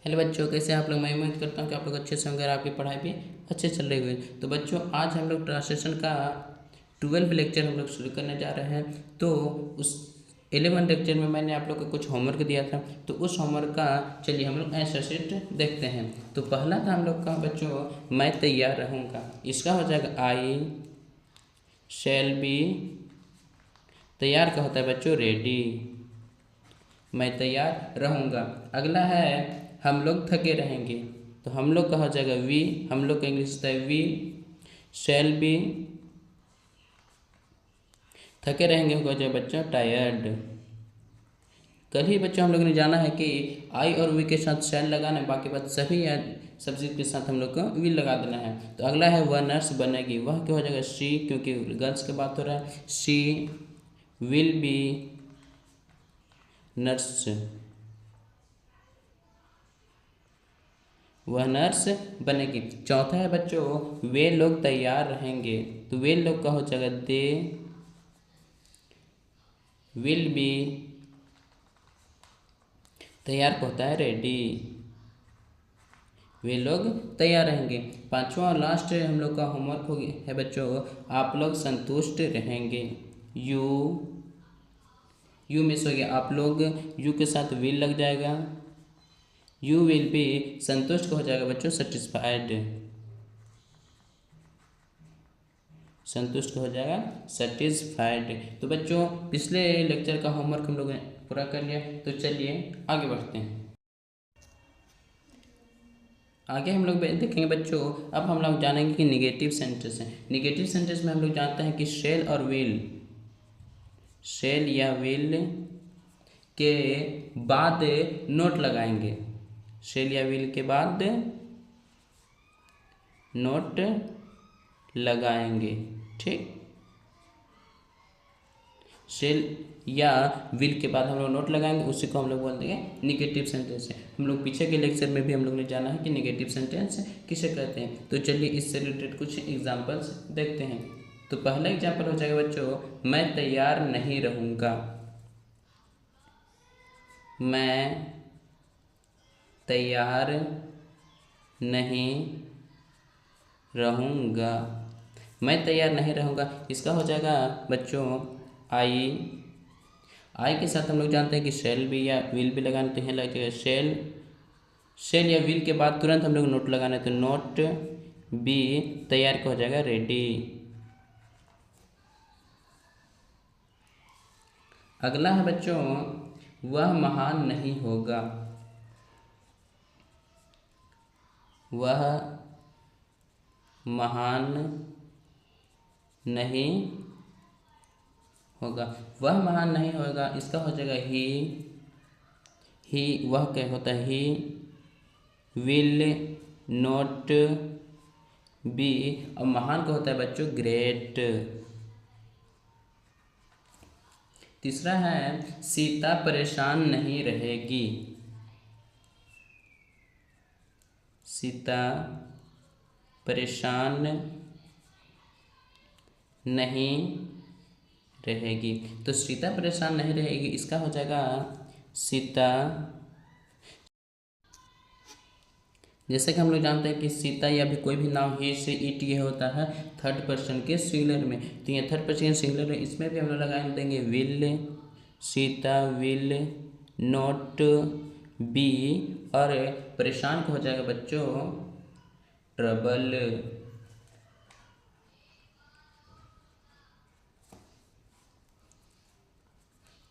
Hello बच्चों, कैसे हैं आप लोग। मैं उम्मीद करता हूँ कि आप लोग अच्छे से होंगे और आपकी पढ़ाई भी अच्छे चल रही हुई। तो बच्चों, आज हम लोग ट्रांसलेशन का 12 लेक्चर हम लोग शुरू करने जा रहे हैं। तो उस 11 लेक्चर में मैंने आप लोग को कुछ होमवर्क दिया था, तो उस होमवर्क का चलिए हम लोग आंसर शीट देखते हैं। तो पहला था हम लोग का बच्चों, मैं तैयार रहूँगा। इसका हो जाएगा आई शैल बी। तैयार का होता है बच्चों रेडी। मैं तैयार रहूँगा। अगला है हम लोग थके रहेंगे, तो हम लोग का हो जाएगा वी। हम लोग का इंग्लिश होता है वी शैल बी। थके रहेंगे हो जाए बच्चों टायर्ड। कल ही बच्चों हम लोग ने जाना है कि आई और वी के साथ शैल लगाना है, बाकी बात सभी या सब्जेक्ट के साथ हम लोग को वी लगा देना है। तो अगला है वह नर्स बनेगी। वह क्या हो जाएगा शी, क्योंकि गर्ल्स की बात हो रहा है। She will be nurse. वह नर्स बनेगी। चौथा है बच्चों, वे लोग तैयार रहेंगे। तो वे लोग का हो जाएगा दे विल बी। तैयार को होता है रेडी। वे लोग तैयार रहेंगे। पांचवा और लास्ट हम लोग का होमवर्क हो गया है बच्चों, आप लोग संतुष्ट रहेंगे। यू यू मिस हो गया, आप लोग यू के साथ विल लग जाएगा। यू विल बी संतुष्ट हो जाएगा बच्चों सेटिस्फाइड। संतुष्ट हो जाएगा सेटिस्फाइड। तो बच्चों, पिछले लेक्चर का होमवर्क हम लोगों ने पूरा कर लिया, तो चलिए आगे बढ़ते हैं। आगे हम लोग देखेंगे बच्चों, अब हम लोग जानेंगे कि निगेटिव सेंटेंस है। निगेटिव सेंटेंस में हम लोग जानते हैं कि शेल और विल, शेल या विल के बाद नोट लगाएंगे। शेल या विल के बाद नोट लगाएंगे। ठीक, शेल या विल के बाद हम लोग नोट लगाएंगे, उसी को हम लोग बोल देंगे निगेटिव सेंटेंस है। हम लोग पीछे के लेक्चर में भी हम लोग ने जाना है कि निगेटिव सेंटेंस किसे कहते हैं। तो चलिए इससे रिलेटेड कुछ एग्जांपल्स देखते हैं। तो पहला एग्जांपल हो जाएगा बच्चों, मैं तैयार नहीं रहूँगा। मैं तैयार नहीं रहूँगा। मैं तैयार नहीं रहूँगा, इसका हो जाएगा बच्चों आई के साथ हम लोग जानते हैं कि शेल भी या विल भी लगाना, तो यहाँ लग जाएगा शेल। शेल या विल के बाद तुरंत हम लोग नोट लगाना है, तो नोट बी तैयार का हो जाएगा रेडी। अगला है बच्चों, वह महान नहीं होगा। वह महान नहीं होगा। वह महान नहीं होगा, इसका हो जाएगा ही वह क्या होता है ही विल नॉट बी। और महान का होता है बच्चों ग्रेट। तीसरा है सीता परेशान नहीं रहेगी। सीता परेशान नहीं रहेगी। तो सीता परेशान नहीं रहेगी, इसका हो जाएगा सीता। जैसे कि हम लोग जानते हैं कि सीता या भी कोई भी नाम ही से इट ये होता है थर्ड पर्सन के सिंगुलर में, तो ये थर्ड पर्सन सिंगुलर है, इसमें भी हम लोग लगा देंगे will. Sita will not be. और परेशान को हो जाएगा बच्चों ट्रबल।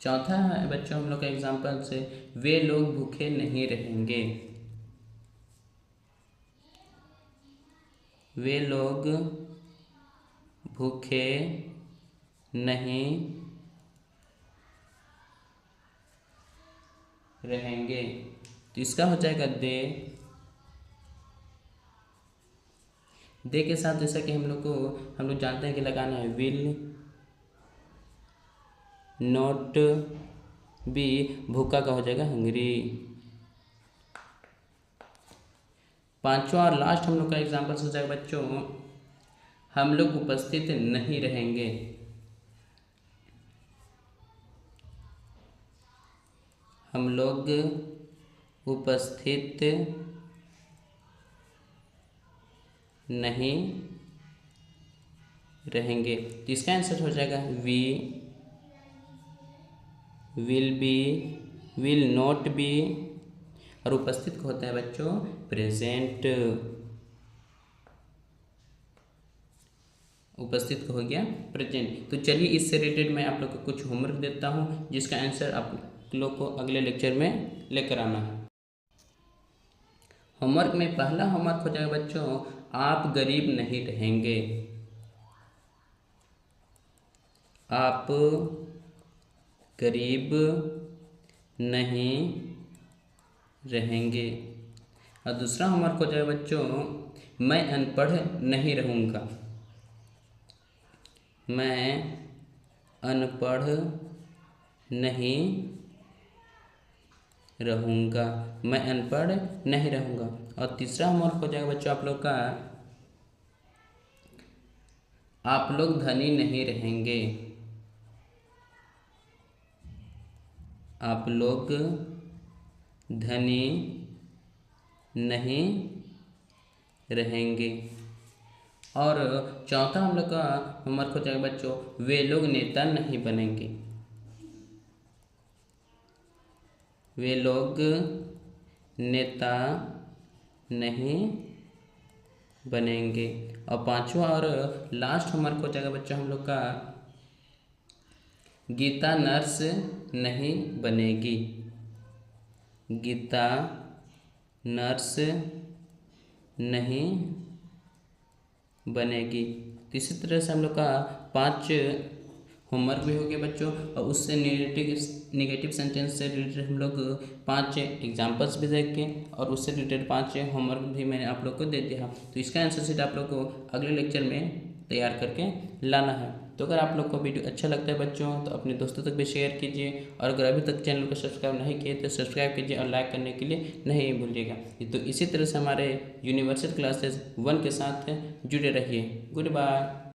चौथा है बच्चों हम लोग का एग्जाम्पल से, वे लोग भूखे नहीं रहेंगे। वे लोग भूखे नहीं रहेंगे, तो इसका हो जाएगा दे। दे के साथ जैसा कि हम लोग जानते हैं कि लगाना है विल नॉट बी। भूखा का हो जाएगा हंग्री। पांचवा और लास्ट हम लोग का एग्जाम्पल हो जाएगा बच्चों, हम लोग उपस्थित नहीं रहेंगे। हम लोग उपस्थित नहीं रहेंगे। तो इसका आंसर हो जाएगा we will be, will not be, और उपस्थित को होता है बच्चों प्रेजेंट। उपस्थित को हो गया प्रेजेंट। तो चलिए इससे रिलेटेड मैं आप लोग को कुछ होमवर्क देता हूँ जिसका आंसर आप लोग को अगले लेक्चर में लेकर आना है। होमवर्क में पहला होमवर्क हो जाएगा बच्चों, आप गरीब नहीं रहेंगे। आप गरीब नहीं रहेंगे। और दूसरा होमवर्क हो जाएगा बच्चों, मैं अनपढ़ नहीं रहूँगा। मैं अनपढ़ नहीं रहूँगा। मैं अनपढ़ नहीं रहूँगा। और तीसरा होमवर्क हो जाएगा बच्चों आप लोग का, आप लोग धनी नहीं रहेंगे। आप लोग धनी नहीं रहेंगे। और चौथा हम लोग का होमवर्क हो जाएगा बच्चों, वे लोग नेता नहीं बनेंगे। वे लोग नेता नहीं बनेंगे। और पांचवा और लास्ट होमवर्क हो जाएगा बच्चों हम लोग का, गीता नर्स नहीं बनेगी। गीता नर्स नहीं बनेगी। तो इसी तरह से हम लोग का 5 होमवर्क भी हो गया बच्चों, और उससे नेगेटिव सेंटेंस से रिलेटेड हम लोग 5 एग्जाम्पल्स भी देखे, और उससे रिलेटेड 5 होमवर्क भी मैंने आप लोग को दे दिया। तो इसका आंसर शीट आप लोग को अगले लेक्चर में तैयार करके लाना है। तो अगर आप लोग को वीडियो अच्छा लगता है बच्चों तो अपने दोस्तों तक भी शेयर कीजिए, और अगर अभी तक चैनल को सब्सक्राइब नहीं किए तो सब्सक्राइब कीजिए और लाइक करने के लिए नहीं भूलिएगा। तो इसी तरह से हमारे यूनिवर्सल क्लासेस 1 के साथ जुड़े रहिए। Good bye.